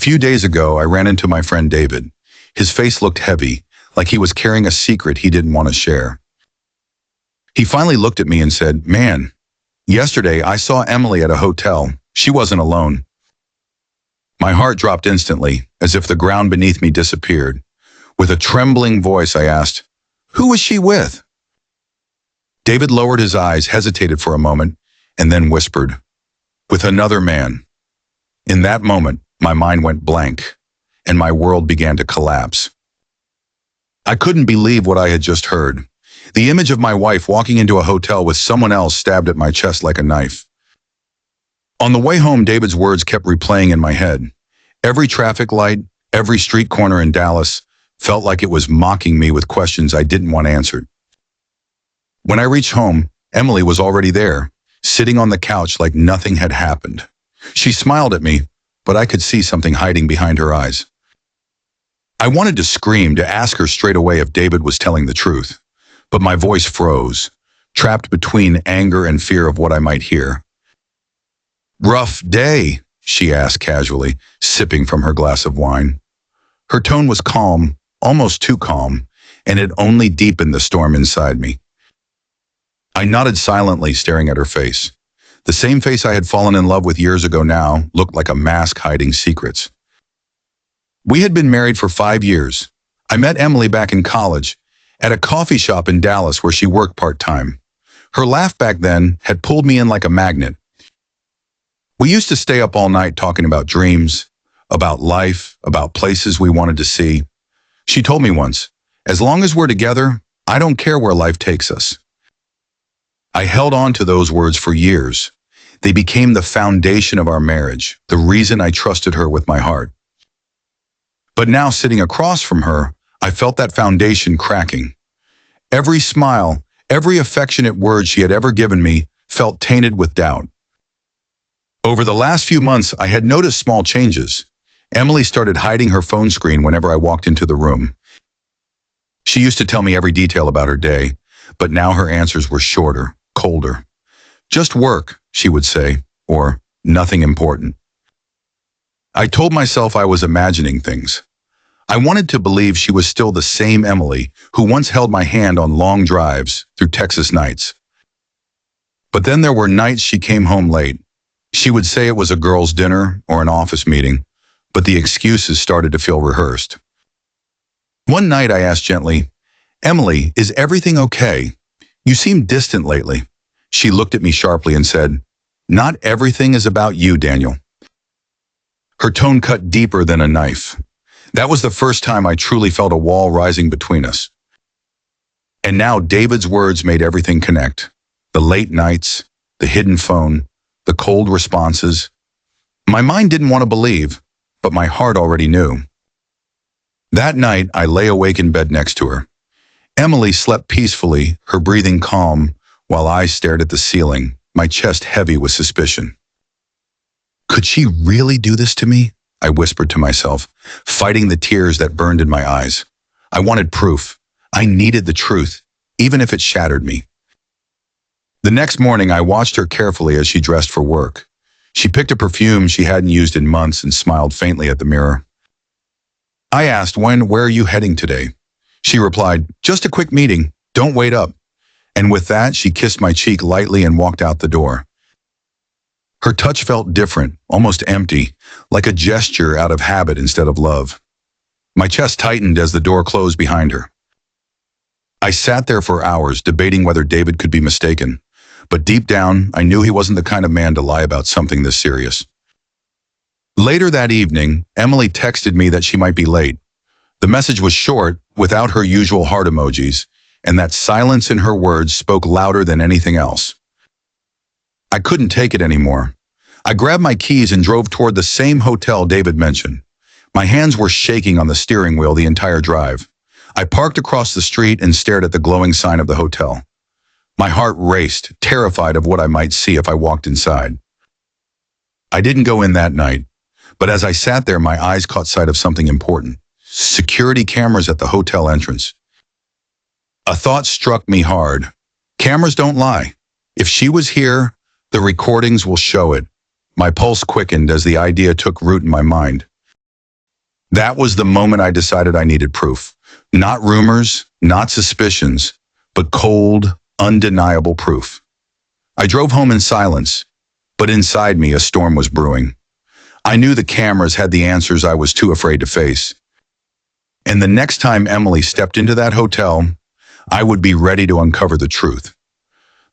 few days ago, I ran into my friend David. His face looked heavy, like he was carrying a secret he didn't want to share. He finally looked at me and said, "Man, yesterday I saw Emily at a hotel. She wasn't alone." My heart dropped instantly, as if the ground beneath me disappeared. With a trembling voice, I asked, "Who was she with?" David lowered his eyes, hesitated for a moment, and then whispered, "With another man." In that moment, my mind went blank, and my world began to collapse. I couldn't believe what I had just heard. The image of my wife walking into a hotel with someone else stabbed at my chest like a knife. On the way home, David's words kept replaying in my head. Every traffic light, every street corner in Dallas felt like it was mocking me with questions I didn't want answered. When I reached home, Emily was already there, sitting on the couch like nothing had happened. She smiled at me, but I could see something hiding behind her eyes. I wanted to scream, to ask her straight away if David was telling the truth, but my voice froze, trapped between anger and fear of what I might hear. "Rough day?" she asked casually, sipping from her glass of wine. Her tone was calm, almost too calm, and it only deepened the storm inside me. I nodded silently, staring at her face. The same face I had fallen in love with years ago now looked like a mask hiding secrets. We had been married for 5 years. I met Emily back in college, at a coffee shop in Dallas where she worked part-time. Her laugh back then had pulled me in like a magnet. We used to stay up all night talking about dreams, about life, about places we wanted to see. She told me once, "As long as we're together, I don't care where life takes us." I held on to those words for years. They became the foundation of our marriage, the reason I trusted her with my heart. But now, sitting across from her, I felt that foundation cracking. Every smile, every affectionate word she had ever given me felt tainted with doubt. Over the last few months, I had noticed small changes. Emily started hiding her phone screen whenever I walked into the room. She used to tell me every detail about her day, but now her answers were shorter, colder. "Just work," she would say, or "nothing important." I told myself I was imagining things. I wanted to believe she was still the same Emily who once held my hand on long drives through Texas nights. But then there were nights she came home late. She would say it was a girls' dinner or an office meeting, but the excuses started to feel rehearsed. One night I asked gently, "Emily, is everything okay? You seem distant lately." She looked at me sharply and said, "Not everything is about you, Daniel." Her tone cut deeper than a knife. That was the first time I truly felt a wall rising between us. And now David's words made everything connect. The late nights, the hidden phone, the cold responses. My mind didn't want to believe, but my heart already knew. That night, I lay awake in bed next to her. Emily slept peacefully, her breathing calm, while I stared at the ceiling, my chest heavy with suspicion. Could she really do this to me? I whispered to myself, fighting the tears that burned in my eyes. I wanted proof. I needed the truth, even if it shattered me. The next morning, I watched her carefully as she dressed for work. She picked a perfume she hadn't used in months and smiled faintly at the mirror. I asked, "Where are you heading today?" She replied, "Just a quick meeting. Don't wait up." And with that, she kissed my cheek lightly and walked out the door. Her touch felt different, almost empty, like a gesture out of habit instead of love. My chest tightened as the door closed behind her. I sat there for hours, debating whether David could be mistaken. But deep down, I knew he wasn't the kind of man to lie about something this serious. Later that evening, Emily texted me that she might be late. The message was short, without her usual heart emojis, and that silence in her words spoke louder than anything else. I couldn't take it anymore. I grabbed my keys and drove toward the same hotel David mentioned. My hands were shaking on the steering wheel the entire drive. I parked across the street and stared at the glowing sign of the hotel. My heart raced, terrified of what I might see if I walked inside. I didn't go in that night, but as I sat there, my eyes caught sight of something important. Security cameras at the hotel entrance. A thought struck me hard. Cameras don't lie. If she was here, the recordings will show it. My pulse quickened as the idea took root in my mind. That was the moment I decided I needed proof. Not rumors, not suspicions, but cold, undeniable proof. I drove home in silence, but inside me a storm was brewing. I knew the cameras had the answers I was too afraid to face. And the next time Emily stepped into that hotel, I would be ready to uncover the truth.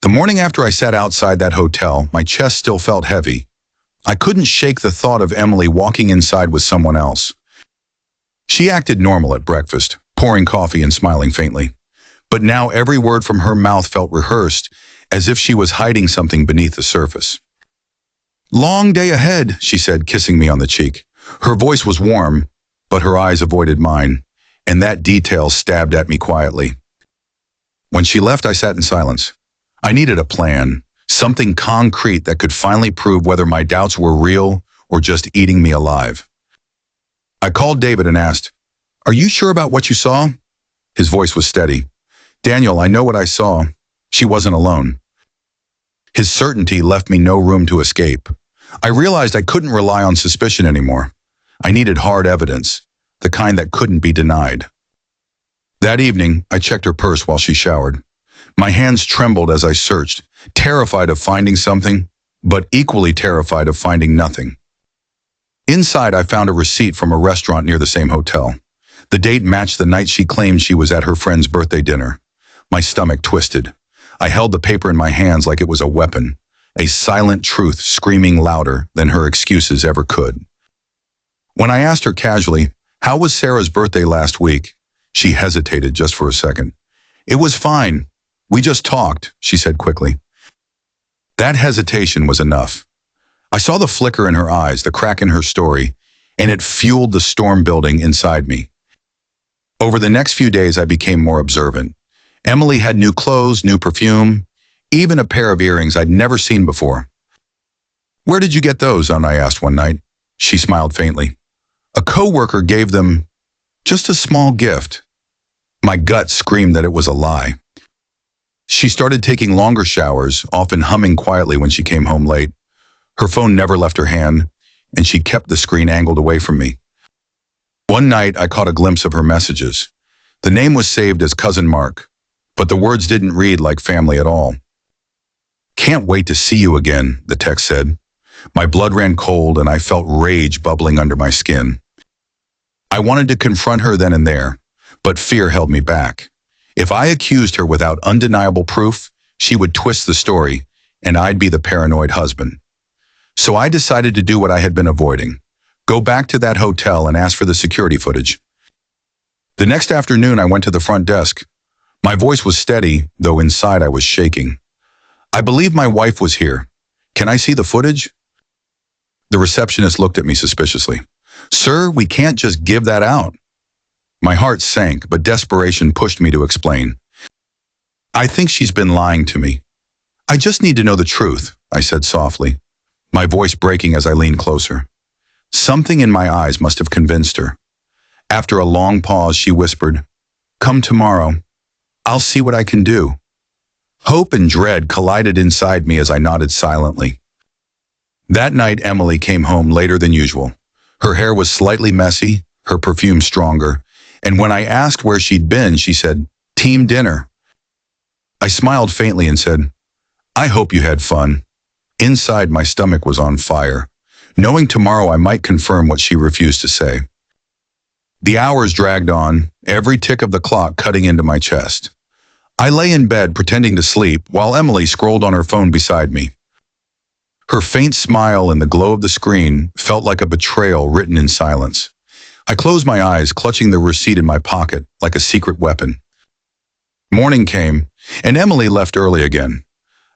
The morning after I sat outside that hotel, my chest still felt heavy. I couldn't shake the thought of Emily walking inside with someone else. She acted normal at breakfast, pouring coffee and smiling faintly. But now every word from her mouth felt rehearsed, as if she was hiding something beneath the surface. "Long day ahead," she said, kissing me on the cheek. Her voice was warm, but her eyes avoided mine, and that detail stabbed at me quietly. When she left, I sat in silence. I needed a plan, something concrete that could finally prove whether my doubts were real or just eating me alive. I called David and asked, "Are you sure about what you saw?" His voice was steady. "Daniel, I know what I saw. She wasn't alone." His certainty left me no room to escape. I realized I couldn't rely on suspicion anymore. I needed hard evidence, the kind that couldn't be denied. That evening, I checked her purse while she showered. My hands trembled as I searched, terrified of finding something, but equally terrified of finding nothing. Inside, I found a receipt from a restaurant near the same hotel. The date matched the night she claimed she was at her friend's birthday dinner. My stomach twisted. I held the paper in my hands like it was a weapon, a silent truth screaming louder than her excuses ever could. When I asked her casually, "How was Sarah's birthday last week?" she hesitated just for a second. "It was fine. We just talked," she said quickly. That hesitation was enough. I saw the flicker in her eyes, the crack in her story, and it fueled the storm building inside me. Over the next few days, I became more observant. Emily had new clothes, new perfume, even a pair of earrings I'd never seen before. "Where did you get those on?" I asked one night. She smiled faintly. "A coworker gave them, just a small gift." My gut screamed that it was a lie. She started taking longer showers, often humming quietly when she came home late. Her phone never left her hand, and she kept the screen angled away from me. One night, I caught a glimpse of her messages. The name was saved as Cousin Mark, but the words didn't read like family at all. "Can't wait to see you again," the text said. My blood ran cold, and I felt rage bubbling under my skin. I wanted to confront her then and there, but fear held me back. If I accused her without undeniable proof, she would twist the story, and I'd be the paranoid husband. So I decided to do what I had been avoiding. Go back to that hotel and ask for the security footage. The next afternoon, I went to the front desk. My voice was steady, though inside I was shaking. "I believe my wife was here. Can I see the footage?" The receptionist looked at me suspiciously. "Sir, we can't just give that out." My heart sank, but desperation pushed me to explain. "I think she's been lying to me. I just need to know the truth," I said softly, my voice breaking as I leaned closer. Something in my eyes must have convinced her. After a long pause, she whispered, "Come tomorrow. I'll see what I can do." Hope and dread collided inside me as I nodded silently. That night, Emily came home later than usual. Her hair was slightly messy, her perfume stronger, and when I asked where she'd been, she said, "Team dinner." I smiled faintly and said, "I hope you had fun." Inside, my stomach was on fire, knowing tomorrow I might confirm what she refused to say. The hours dragged on, every tick of the clock cutting into my chest. I lay in bed pretending to sleep while Emily scrolled on her phone beside me. Her faint smile and the glow of the screen felt like a betrayal written in silence. I closed my eyes, clutching the receipt in my pocket like a secret weapon. Morning came, and Emily left early again.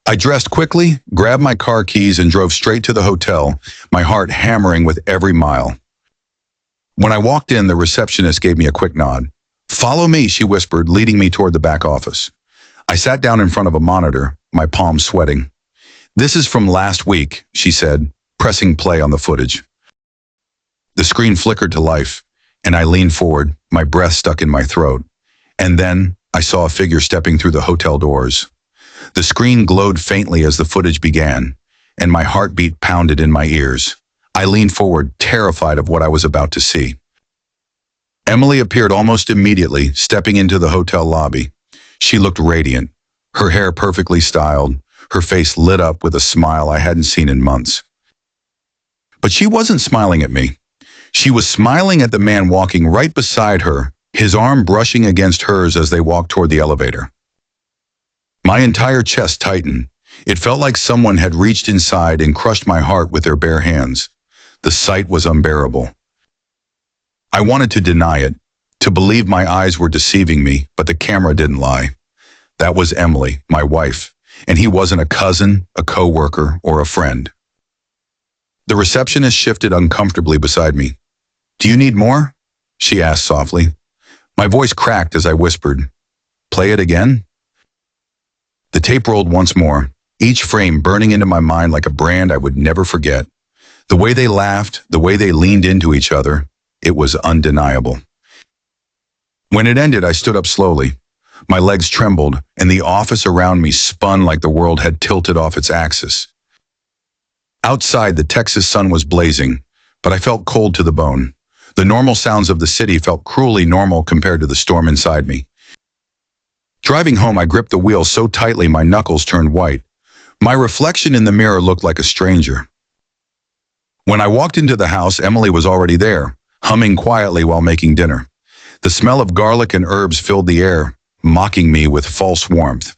I dressed quickly, grabbed my car keys, and drove straight to the hotel, my heart hammering with every mile. When I walked in, the receptionist gave me a quick nod. "Follow me," she whispered, leading me toward the back office. I sat down in front of a monitor, my palms sweating. "This is from last week," she said, pressing play on the footage. The screen flickered to life, and I leaned forward, my breath stuck in my throat. And then I saw a figure stepping through the hotel doors. The screen glowed faintly as the footage began, and my heartbeat pounded in my ears. I leaned forward, terrified of what I was about to see. Emily appeared almost immediately, stepping into the hotel lobby. She looked radiant, her hair perfectly styled, her face lit up with a smile I hadn't seen in months. But she wasn't smiling at me. She was smiling at the man walking right beside her, his arm brushing against hers as they walked toward the elevator. My entire chest tightened. It felt like someone had reached inside and crushed my heart with their bare hands. The sight was unbearable. I wanted to deny it, to believe my eyes were deceiving me, but the camera didn't lie. That was Emily, my wife, and he wasn't a cousin, a coworker, or a friend. The receptionist shifted uncomfortably beside me. "Do you need more?" she asked softly. My voice cracked as I whispered, "Play it again?" The tape rolled once more, each frame burning into my mind like a brand I would never forget. The way they laughed, the way they leaned into each other, it was undeniable. When it ended, I stood up slowly. My legs trembled, and the office around me spun like the world had tilted off its axis. Outside, the Texas sun was blazing, but I felt cold to the bone. The normal sounds of the city felt cruelly normal compared to the storm inside me. Driving home, I gripped the wheel so tightly my knuckles turned white. My reflection in the mirror looked like a stranger. When I walked into the house, Emily was already there, humming quietly while making dinner. The smell of garlic and herbs filled the air, mocking me with false warmth.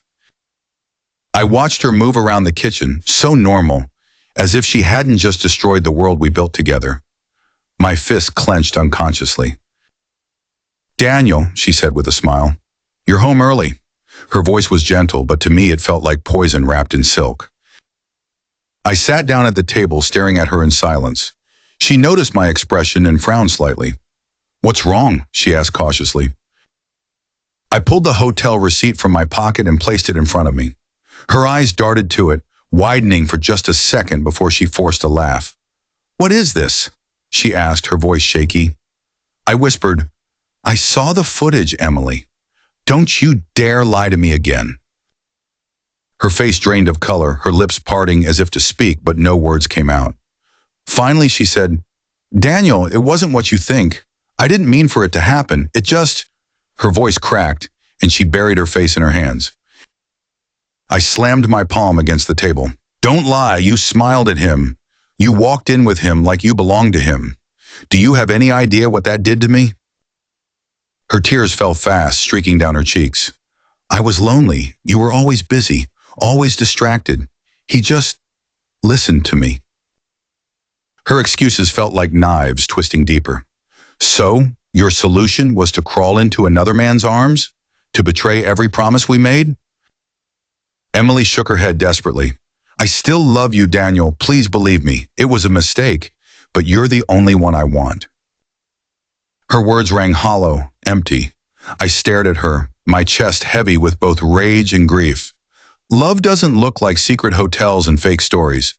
I watched her move around the kitchen, so normal, as if she hadn't just destroyed the world we built together. My fist clenched unconsciously. "Daniel," she said with a smile, "you're home early." Her voice was gentle, but to me it felt like poison wrapped in silk. I sat down at the table staring at her in silence. She noticed my expression and frowned slightly. "What's wrong?" she asked cautiously. I pulled the hotel receipt from my pocket and placed it in front of me. Her eyes darted to it, widening for just a second before she forced a laugh. "What is this?" she asked, her voice shaky. I whispered, "I saw the footage, Emily. Don't you dare lie to me again." Her face drained of color, her lips parting as if to speak, but no words came out. Finally, she said, "Daniel, it wasn't what you think. I didn't mean for it to happen. It just..." Her voice cracked, and she buried her face in her hands. I slammed my palm against the table. "Don't lie, you smiled at him. You walked in with him like you belonged to him. Do you have any idea what that did to me?" Her tears fell fast, streaking down her cheeks. "I was lonely. You were always busy, always distracted. He just listened to me." Her excuses felt like knives twisting deeper. "So, your solution was to crawl into another man's arms? To betray every promise we made?" Emily shook her head desperately. "I still love you, Daniel. Please believe me. It was a mistake, but you're the only one I want." Her words rang hollow, empty. I stared at her, my chest heavy with both rage and grief. Love doesn't look like secret hotels and fake stories.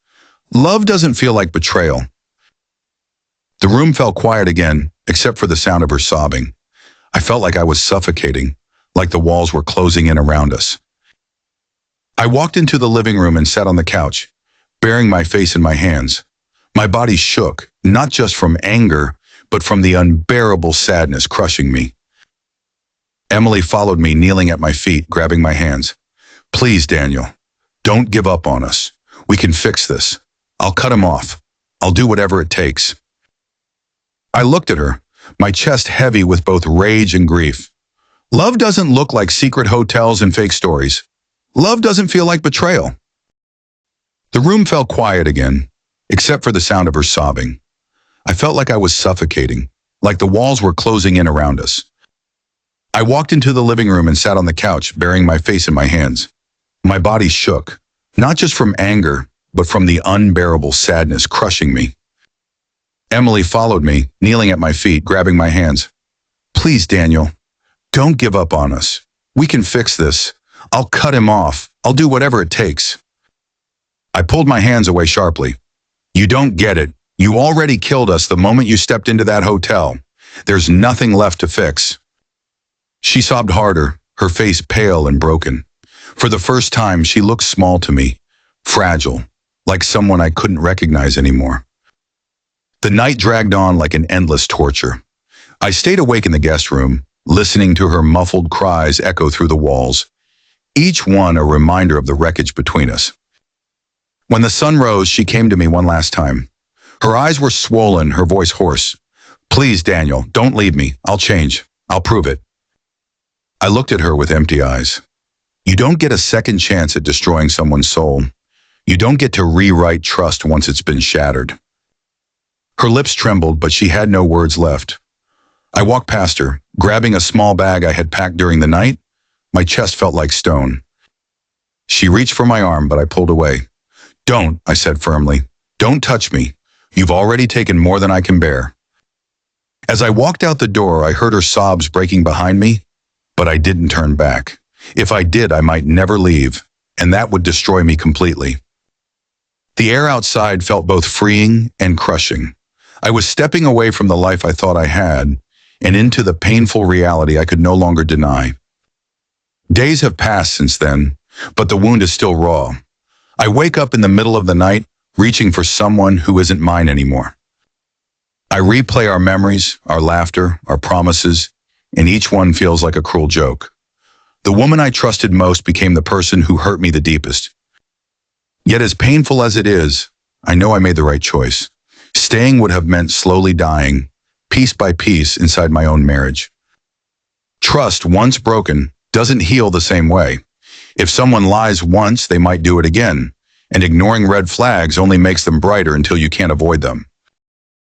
Love doesn't feel like betrayal. The room fell quiet again, except for the sound of her sobbing. I felt like I was suffocating, like the walls were closing in around us. I walked into the living room and sat on the couch, burying my face in my hands. My body shook, not just from anger, but from the unbearable sadness crushing me. Emily followed me, kneeling at my feet, grabbing my hands. "Please, Daniel, don't give up on us. We can fix this. I'll cut him off. I'll do whatever it takes." I looked at her, my chest heavy with both rage and grief. Love doesn't look like secret hotels and fake stories. Love doesn't feel like betrayal. The room fell quiet again, except for the sound of her sobbing. I felt like I was suffocating, like the walls were closing in around us. I walked into the living room and sat on the couch, burying my face in my hands. My body shook, not just from anger, but from the unbearable sadness crushing me. Emily followed me, kneeling at my feet, grabbing my hands. "Please, Daniel, don't give up on us. We can fix this. I'll cut him off. I'll do whatever it takes." I pulled my hands away sharply. "You don't get it. You already killed us the moment you stepped into that hotel. There's nothing left to fix." She sobbed harder, her face pale and broken. For the first time, she looked small to me, fragile, like someone I couldn't recognize anymore. The night dragged on like an endless torture. I stayed awake in the guest room, listening to her muffled cries echo through the walls, each one a reminder of the wreckage between us. When the sun rose, she came to me one last time. Her eyes were swollen, her voice hoarse. "Please, Daniel, don't leave me. I'll change. I'll prove it." I looked at her with empty eyes. You don't get a second chance at destroying someone's soul. You don't get to rewrite trust once it's been shattered. Her lips trembled, but she had no words left. I walked past her, grabbing a small bag I had packed during the night. My chest felt like stone. She reached for my arm, but I pulled away. "Don't," I said firmly. "Don't touch me. You've already taken more than I can bear." As I walked out the door, I heard her sobs breaking behind me, but I didn't turn back. If I did, I might never leave, and that would destroy me completely. The air outside felt both freeing and crushing. I was stepping away from the life I thought I had, and into the painful reality I could no longer deny. Days have passed since then, but the wound is still raw. I wake up in the middle of the night, reaching for someone who isn't mine anymore. I replay our memories, our laughter, our promises, and each one feels like a cruel joke. The woman I trusted most became the person who hurt me the deepest. Yet as painful as it is, I know I made the right choice. Staying would have meant slowly dying, piece by piece, inside my own marriage. Trust, once broken, doesn't heal the same way. If someone lies once, they might do it again, and ignoring red flags only makes them brighter until you can't avoid them.